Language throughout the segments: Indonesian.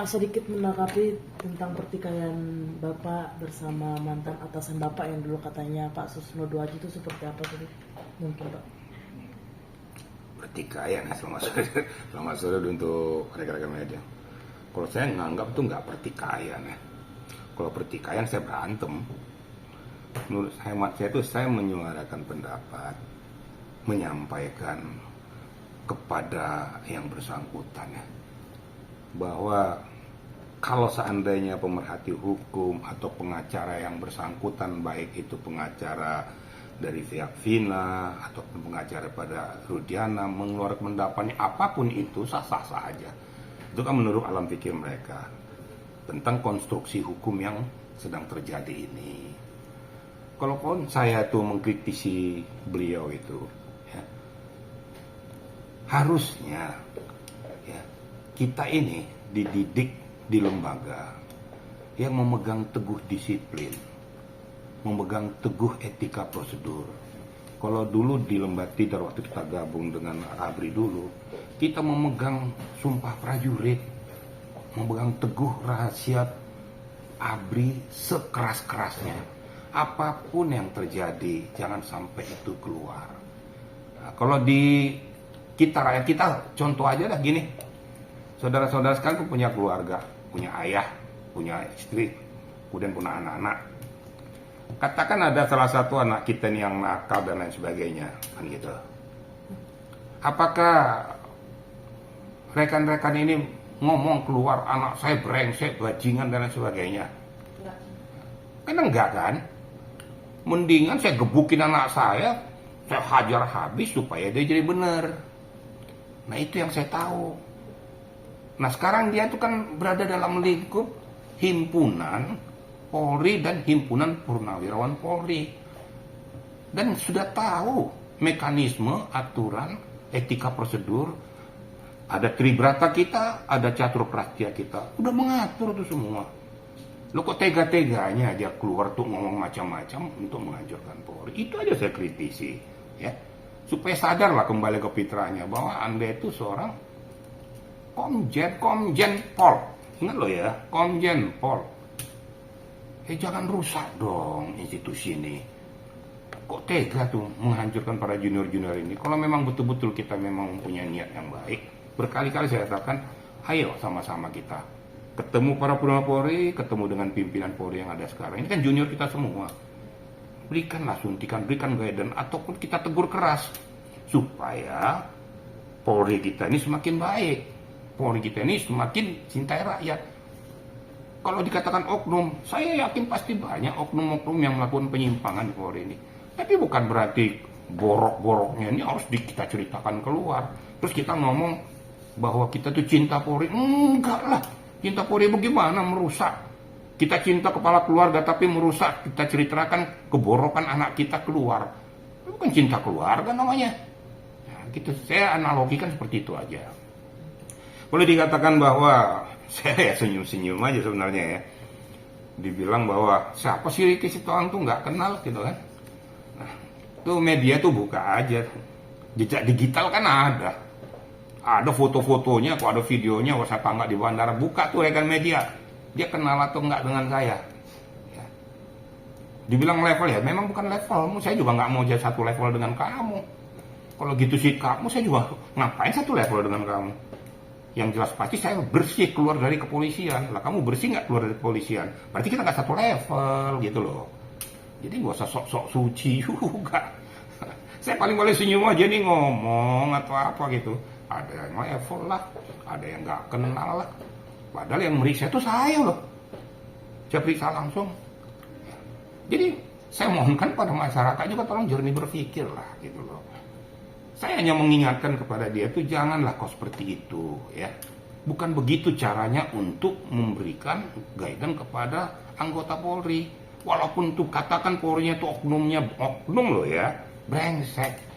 sedikit menanggapi tentang pertikaian Bapak bersama mantan atasan Bapak yang dulu katanya Pak Susno Duaji itu seperti apa tadi? Mungkin Pak. Pertikaian ya, selamat sore untuk rekan-rekan media. Kalau saya nganggap itu nggak pertikaian ya. Kalau pertikaian saya berantem. Menurut hemat saya itu saya menyuarakan pendapat, menyampaikan kepada yang bersangkutan ya, bahwa kalau seandainya pemerhati hukum atau pengacara yang bersangkutan, baik itu pengacara dari pihak Vina ataupun pengacara pada Rudiana mengeluarkan pendapatnya apapun itu sah-sah saja. Itu kan menurut alam pikir mereka tentang konstruksi hukum yang sedang terjadi ini. Kalaupun saya tuh mengkritisi beliau itu, ya, harusnya ya, kita ini dididik di lembaga yang memegang teguh disiplin, memegang teguh etika prosedur. Kalau dulu di lembaga tidak, waktu kita gabung dengan ABRI dulu, kita memegang sumpah prajurit, memegang teguh rahasia ABRI sekeras-kerasnya. Apapun yang terjadi, jangan sampai itu keluar. Nah, kalau di kita rakyat kita, contoh aja dah gini. Saudara-saudara sekalian punya keluarga, punya ayah, punya istri, kemudian punya anak-anak. Katakan ada salah satu anak kita nih yang nakal dan lain sebagainya, kan gitu. Apakah rekan-rekan ini ngomong keluar anak saya brengsek, bajingan dan lain sebagainya? Kan enggak kan? Mendingan saya gebukin anak saya hajar habis supaya dia jadi benar. Nah itu yang saya tahu. Nah sekarang dia itu kan berada dalam lingkup himpunan Polri dan himpunan Purnawirawan Polri. Dan sudah tahu mekanisme, aturan, etika prosedur. Ada tribrata kita, ada catur prastia kita. Udah mengatur itu semua. Lo kok tega-teganya dia keluar tuh ngomong macam-macam untuk menghancurkan Polri. Itu aja saya kritisi, ya. Supaya sadarlah kembali ke fitrahnya bahwa Anda itu seorang Komjen Pol. Ingat lo ya, Komjen Pol. Jangan rusak dong institusi ini. Kok tega tuh menghancurkan para junior-junior ini? Kalau memang betul-betul kita memang punya niat yang baik, berkali-kali saya katakan, ayo sama-sama kita ketemu para Purnawirawan Polri, ketemu dengan pimpinan Polri yang ada sekarang. Ini kan junior kita semua. Berikanlah suntikan, berikan guidance, ataupun kita tegur keras. Supaya Polri kita ini semakin baik. Polri kita ini semakin cintai rakyat. Kalau dikatakan oknum, saya yakin pasti banyak oknum-oknum yang melakukan penyimpangan di Polri ini. Tapi bukan berarti borok-boroknya ini harus kita ceritakan keluar. Terus kita ngomong bahwa kita tuh cinta Polri. Enggak lah. Cinta Polri bagaimana merusak? Kita cinta kepala keluarga tapi merusak. Kita ceritakan keborokan anak kita keluar. Itu bukan cinta keluarga namanya. Nah, gitu. Saya analogikan seperti itu aja. Boleh dikatakan bahwa saya ya senyum-senyum aja sebenarnya ya. Dibilang bahwa siapa sih Ricky Sitohang tuh nggak kenal gitu kan. Nah, tuh media tuh buka aja. Jejak digital kan ada. Ada foto-fotonya, kok ada videonya, saya tangga di bandara, buka tuh rekan media. Dia kenal atau enggak dengan saya. Ya. Dibilang level ya, memang bukan levelmu. Saya juga nggak mau jadi satu level dengan kamu. Kalau gitu sih kamu, saya juga ngapain satu level dengan kamu. Yang jelas pasti saya bersih keluar dari kepolisian. Lah kamu bersih nggak keluar dari kepolisian? Berarti kita nggak satu level gitu loh. Jadi nggak usah sok-sok suci juga. Saya paling senyum aja nih ngomong atau apa gitu. Ada yang level lah, ada yang nggak kenal lah. Padahal yang meriksa itu saya loh. Saya periksa langsung. Jadi saya mohonkan pada masyarakat juga tolong jernih berpikir lah gitu loh. Saya hanya mengingatkan kepada dia itu janganlah kau seperti itu ya. Bukan begitu caranya untuk memberikan guidance kepada anggota Polri. Walaupun tuh katakan Polri-nya tuh oknum loh ya, brengsek.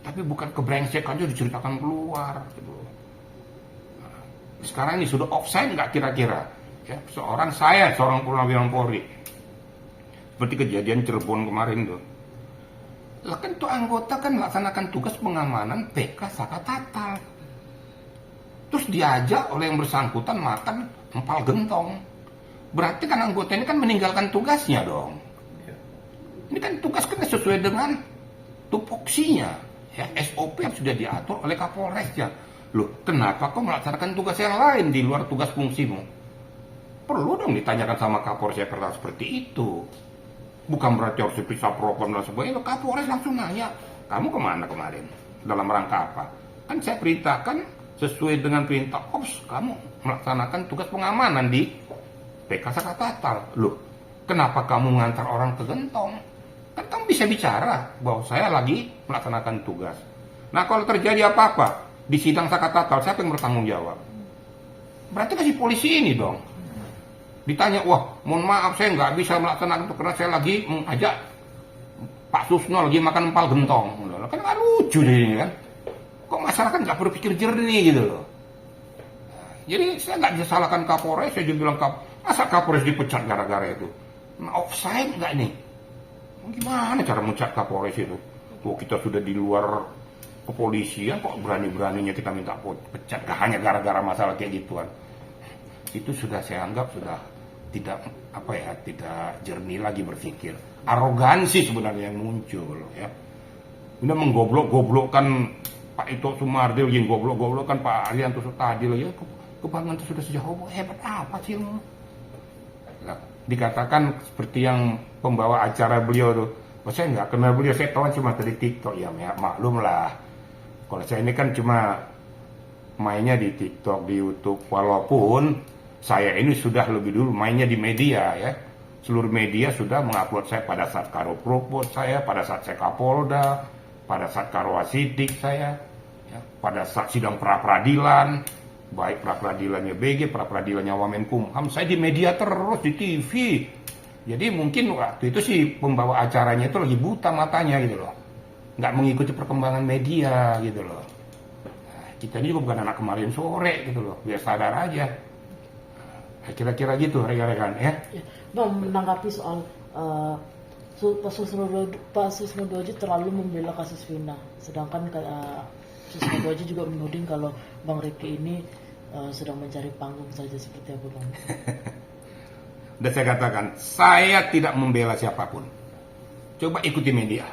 Tapi bukan kebrengsekan aja diceritakan keluar gitu. Nah, sekarang ini sudah offside nggak kira-kira ya, seorang Purnawirawan Polri seperti kejadian Cirebon kemarin tuh. Lah kan tuh anggota kan melaksanakan tugas pengamanan PK Saka Tatal. terus diajak oleh yang bersangkutan makan empal gentong. Berarti kan anggota ini kan meninggalkan tugasnya dong. Ini kan tugas kan sesuai dengan tupoksinya, ya, SOP yang sudah diatur oleh Kapolresnya. Loh, kenapa kau melaksanakan tugas yang lain di luar tugas fungsimu? Perlu dong ditanyakan sama Kapolres pertanyaan seperti itu. Bukan berarti harus diperiksa propam dan sebagainya. Kapolres langsung nanya, kamu kemana kemarin? Dalam rangka apa? Kan saya perintahkan sesuai dengan perintah OPS, kamu melaksanakan tugas pengamanan di PK Sakatatal. Loh, kenapa kamu mengantar orang ke Gentong? Kan kamu bisa bicara bahwa saya lagi melaksanakan tugas. Nah, kalau terjadi apa-apa di sidang Sakatatal, siapa yang bertanggung jawab? Berarti kasih polisi ini dong. Ditanya, wah, mohon maaf saya nggak bisa melaksanakan itu karena saya lagi mengajak Pak Susno lagi makan empal gentong. Kan nggak lucu deh ini kan. Kok masyarakat nggak berpikir jernih gitu loh. Jadi saya nggak bisa salahkan Kapolres, saya juga bilang masa Kapolres dipecat gara-gara itu. Nah, offside nggak nih? Gimana cara mencat Kapolres itu? Tuh kita sudah di luar kepolisian kok berani-beraninya kita minta pecat, gak hanya gara-gara masalah kayak gituan. Itu sudah saya anggap sudah tidak tidak jernih lagi berpikir. Arogansi sebenarnya yang muncul ya. Udah menggoblok-goblokkan Pak Ito Sumardil, yang goblok-goblokkan Pak Arianto Sutadil ya. Kebanggaan itu sudah sejauh hebat apa sih lu? Nah, dikatakan seperti yang pembawa acara beliau tuh, saya nggak kenal beliau, saya tahu cuma dari TikTok ya, maklum lah. Kalau saya ini kan cuma mainnya di TikTok, di YouTube, walaupun saya ini sudah lebih dulu mainnya di media ya. Seluruh media sudah mengupload saya pada saat Karo Propos saya, pada saat saya Kapolda, pada saat Karo Asidik saya, ya, pada saat sidang pra-peradilan, baik pra-peradilannya BG, pra-peradilannya Wamenkumham, saya di media terus, di TV. Jadi mungkin waktu itu sih pembawa acaranya itu lagi buta matanya gitu loh. Nggak mengikuti perkembangan media gitu loh. Nah, kita ini juga bukan anak kemarin sore gitu loh, biar sadar aja. Nah, kira-kira gitu rekan-rekan ya. Bang, menanggapi soal Pak Susno Doji terlalu membela kasus Vina, sedangkan Susno Doji juga menuding kalau Bang Riki ini sedang mencari panggung saja, seperti apa Bang? Udah saya katakan, saya tidak membela siapapun. Coba ikuti media,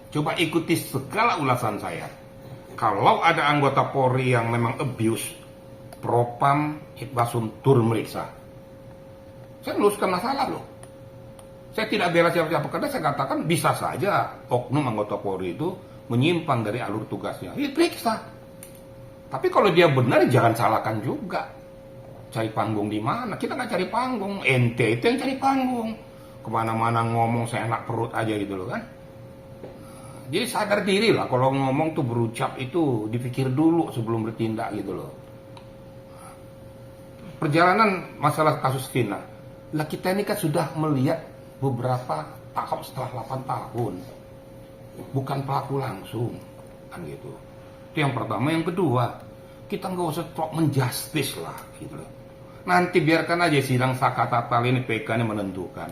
coba ikuti segala ulasan saya. Kalau ada anggota Polri yang memang abuse, Propam Itbasum turun meriksa. Saya luruskan masalah loh. Saya tidak bela siapa-siapa karena saya katakan bisa saja oknum anggota Polri itu menyimpang dari alur tugasnya. Ya periksa. Tapi kalau dia benar jangan salahkan juga. Cari panggung di mana? Kita nggak cari panggung. Ente itu yang cari panggung. Kemana-mana ngomong seenak perut aja gitu loh kan. Jadi sadar diri lah kalau ngomong tuh berucap itu dipikir dulu sebelum bertindak gitu loh. Perjalanan masalah kasus Vina. Lah kita ini kan sudah melihat beberapa tahap setelah 8 tahun. Bukan pelaku langsung. Kan gitu. Itu yang pertama. Yang kedua, kita nggak usah menjustis lah gitu loh. Nanti biarkan aja sidang Sakatatal ini PK ini menentukan.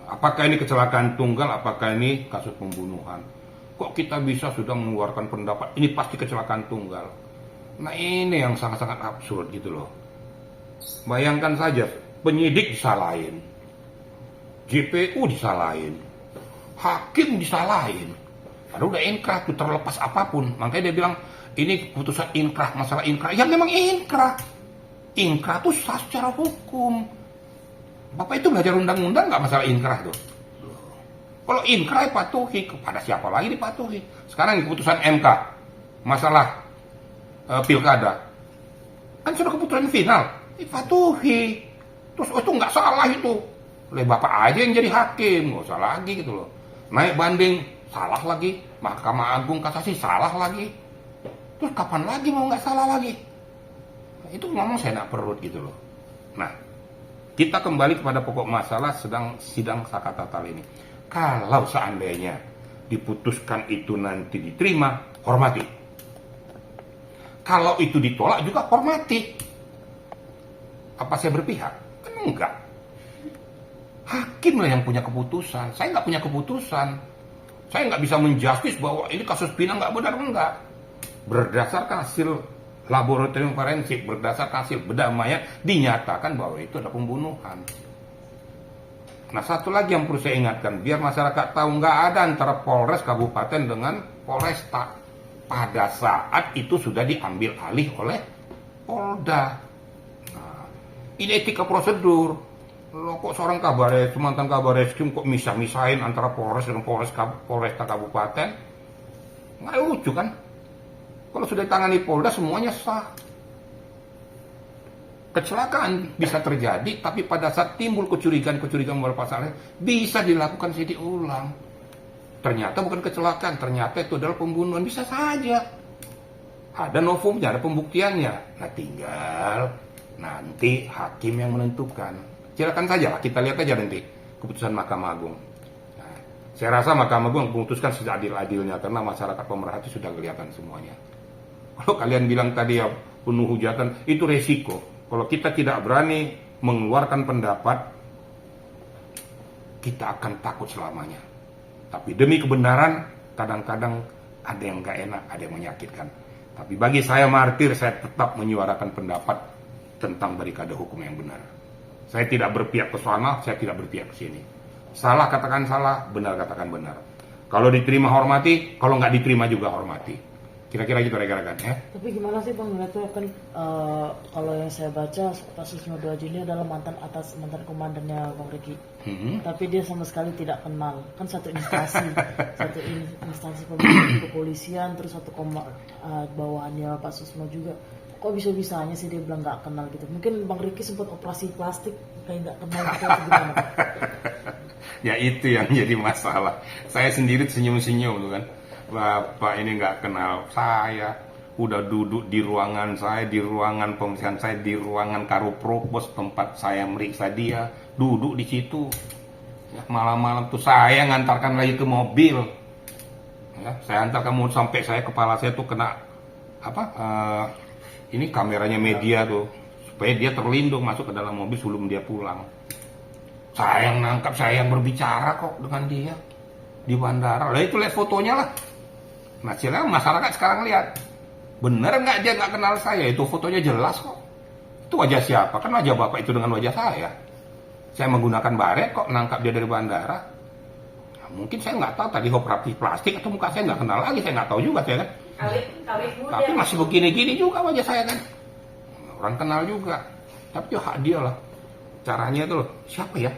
Apakah ini kecelakaan tunggal, apakah ini kasus pembunuhan. Kok kita bisa sudah mengeluarkan pendapat, ini pasti kecelakaan tunggal. Nah ini yang sangat-sangat absurd gitu loh. Bayangkan saja, penyidik disalahin, JPU disalahin, hakim disalahin. Padahal udah inkrah tuh terlepas apapun. Makanya dia bilang, ini keputusan inkrah, masalah inkrah. Ya memang inkrah. Inkrah tuh sah secara hukum. Bapak itu belajar undang-undang nggak masalah inkrah tuh? Kalau inkrah patuhi, kepada siapa lagi dipatuhi? Sekarang keputusan MK, masalah pilkada. Kan sudah keputusan final, dipatuhi. Terus itu nggak salah itu. Oleh Bapak aja yang jadi hakim, nggak usah lagi gitu loh. Naik banding, salah lagi. Mahkamah Agung kasasi, salah lagi. Terus kapan lagi mau nggak salah lagi? Itu ngomong saya nak perut gitu loh. Nah, kita kembali kepada pokok masalah sedang sidang Sakatatal ini. Kalau seandainya diputuskan itu nanti diterima, hormati. Kalau itu ditolak juga hormati. Apa saya berpihak? Kan enggak. Hakim lah yang punya keputusan. Saya nggak punya keputusan. Saya nggak bisa menjustis bahwa ini kasus Vina nggak benar, enggak. Berdasarkan hasil laboratorium forensik berdasarkan hasil bedah mayat dinyatakan bahwa itu adalah pembunuhan. Nah, satu lagi yang perlu saya ingatkan, biar masyarakat tahu, nggak ada antara Polres Kabupaten dengan Polresta. Pada saat itu sudah diambil alih oleh Polda. Nah, ini etika prosedur. Loh, kok seorang mantan kabar eskrim kok misah-misahin antara Polres dengan Polresta Kabupaten? Nggak lucu kan? Kalau sudah ditangani Polda semuanya sah. Kecelakaan bisa terjadi, tapi pada saat timbul kecurigaan beberapa pasalnya bisa dilakukan sidik ulang. Ternyata bukan kecelakaan, ternyata itu adalah pembunuhan, bisa saja. Ada novumnya, ada pembuktiannya. Nah, tinggal nanti hakim yang menentukan. Silakan saja lah, kita lihat aja nanti keputusan Mahkamah Agung. Nah, saya rasa Mahkamah Agung memutuskan seadil-adilnya karena masyarakat pemerhati sudah kelihatan semuanya. Kalau kalian bilang tadi ya penuh hujatan, itu resiko. Kalau kita tidak berani mengeluarkan pendapat, kita akan takut selamanya. Tapi demi kebenaran, kadang-kadang ada yang gak enak, ada yang menyakitkan. Tapi bagi saya martir, saya tetap menyuarakan pendapat tentang barikade hukum yang benar. Saya tidak berpihak ke sana, saya tidak berpihak ke sini. Salah katakan salah, benar katakan benar. Kalau diterima hormati, kalau nggak diterima juga hormati. Kira-kira gitu rekan-rekan ya. Tapi gimana sih Bang, itu kan kalau yang saya baca Pak Susno Duaji ini adalah mantan komandannya Bang Riki. Tapi dia sama sekali tidak kenal. Kan satu instansi, kepolisian, terus satu bawahannya Pak Susno juga. Kok bisa-bisanya sih dia bilang nggak kenal gitu? Mungkin Bang Riki sempat operasi plastik kayak nggak kenal gitu atau gimana? Ya itu yang jadi masalah. Saya sendiri senyum-senyum tuh kan. Bapak ini nggak kenal saya, udah duduk di ruangan saya, di ruangan pemeriksaan saya, di ruangan Karopropos tempat saya meriksa dia, duduk di situ. Ya, malam-malam tuh saya ngantarkan lagi ke mobil. Ya, saya antarkan mobil sampai kepala saya tuh kena ini kameranya media tuh, supaya dia terlindung masuk ke dalam mobil sebelum dia pulang. Saya yang nangkap, saya yang berbicara kok dengan dia di bandara. Lah itu lihat fotonya lah. Nah, silakan masyarakat sekarang lihat. Bener nggak dia nggak kenal saya? Itu fotonya jelas kok. Itu wajah siapa? Kan wajah bapak itu dengan wajah saya. Saya menggunakan baret kok nangkap dia dari bandara. Nah, mungkin saya nggak tahu tadi operasi plastik atau muka saya nggak kenal lagi. Saya nggak tahu juga saya kan. Awet muda. Tapi masih begini-gini juga wajah saya kan. Orang kenal juga. Tapi ya hak dia lah. Caranya itu loh. Siapa ya?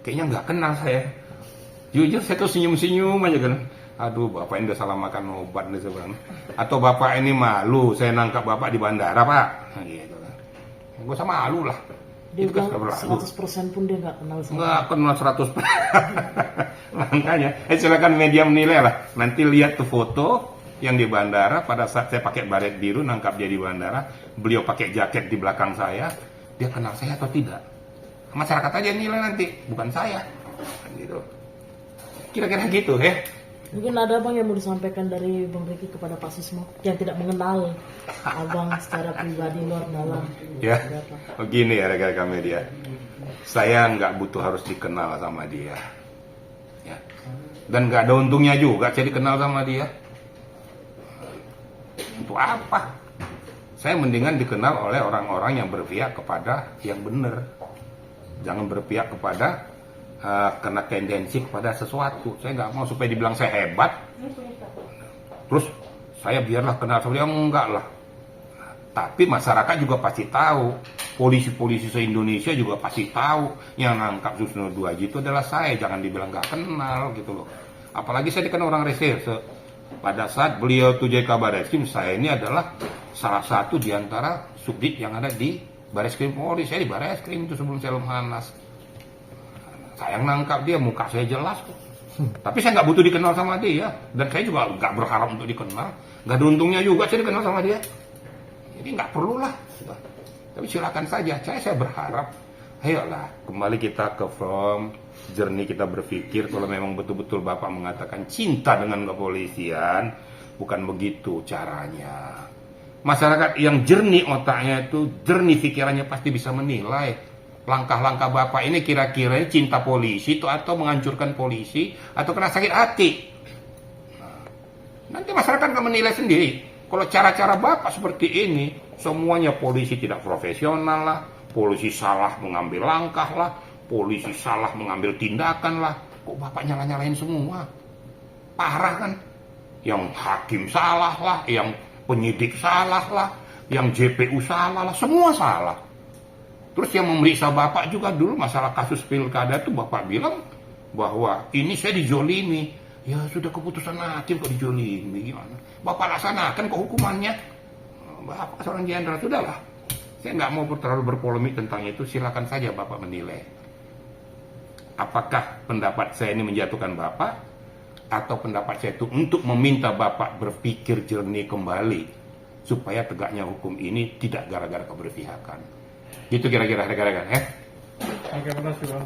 Kayaknya nggak kenal saya. Jujur saya tuh senyum-senyum aja kan. Aduh, bapak ini udah salah makan obat nih sebenarnya. Atau bapak ini malu, saya nangkap bapak di bandara pak. Nah, gitu kan. Gak usah malu lah. Dia itu kan bilang 100% pun dia nggak kenal sama. Nggak kenal 100%. Makanya, silakan media menilai lah. Nanti lihat tuh foto yang di bandara pada saat saya pakai baret biru nangkap dia di bandara. Beliau pakai jaket di belakang saya. Dia kenal saya atau tidak? Masyarakat aja nilai nanti, bukan saya. Gitu. Kira-kira gitu ya. Mungkin ada Bang yang mau disampaikan dari Bang Riki kepada Pak Susno yang tidak mengenal Abang secara pribadi luar dalam. Ya, begini ya rekan-rekan media. Saya nggak butuh harus dikenal sama dia. Ya. Dan nggak ada untungnya juga saya dikenal sama dia. Untuk apa? Saya mendingan dikenal oleh orang-orang yang berpihak kepada yang benar. Jangan berpihak kepada kena tendensi kepada sesuatu. Saya nggak mau supaya dibilang saya hebat. Terus saya biarlah kenal sama dia, enggak lah. Tapi masyarakat juga pasti tahu. Polisi-polisi se-Indonesia juga pasti tahu yang nangkap Susno Duaji itu adalah saya. Jangan dibilang nggak kenal gitu loh. Apalagi saya dikenal orang reserse. Pada saat beliau tuh jadi kabar eskrim, saya ini adalah salah satu di antara subdit yang ada di Bareskrim Polri. Saya di Bareskrim itu sebelum saya Lemhanas. Saya yang nangkap dia, muka saya jelas kok. Tapi saya nggak butuh dikenal sama dia. Dan saya juga nggak berharap untuk dikenal. Nggak ada untungnya juga saya dikenal sama dia. Jadi nggak perlulah. Tapi silakan saja. Saya berharap, ayolah kembali kita ke from jernih kita berpikir. Kalau memang betul-betul Bapak mengatakan cinta dengan kepolisian, bukan begitu caranya. Masyarakat yang jernih otaknya itu, jernih pikirannya pasti bisa menilai. Langkah-langkah Bapak ini kira-kira cinta polisi itu atau menghancurkan polisi atau kena sakit hati. Nah, nanti masyarakat akan menilai sendiri. Kalau cara-cara Bapak seperti ini, Semuanya polisi tidak profesional lah, polisi salah mengambil langkah lah, polisi salah mengambil tindakan lah. Kok Bapak nyala-nyalain semua? Parah kan? Yang hakim salah lah, yang penyidik salah lah, yang JPU salah lah, semua salah. Terus yang memeriksa Bapak juga dulu masalah kasus pilkada itu Bapak bilang bahwa ini saya dijolimi. Ya sudah keputusan hakim kok dijolimi, gimana? Bapak laksanakan kok hukumannya. Bapak seorang jenderal, sudahlah. Saya nggak mau terlalu berpolemik tentang itu, silakan saja Bapak menilai. Apakah pendapat saya ini menjatuhkan Bapak, atau pendapat saya itu untuk meminta Bapak berpikir jernih kembali, supaya tegaknya hukum ini tidak gara-gara keberpihakan. Gitu kira-kira rekan-rekan, Oke, makasih Bang.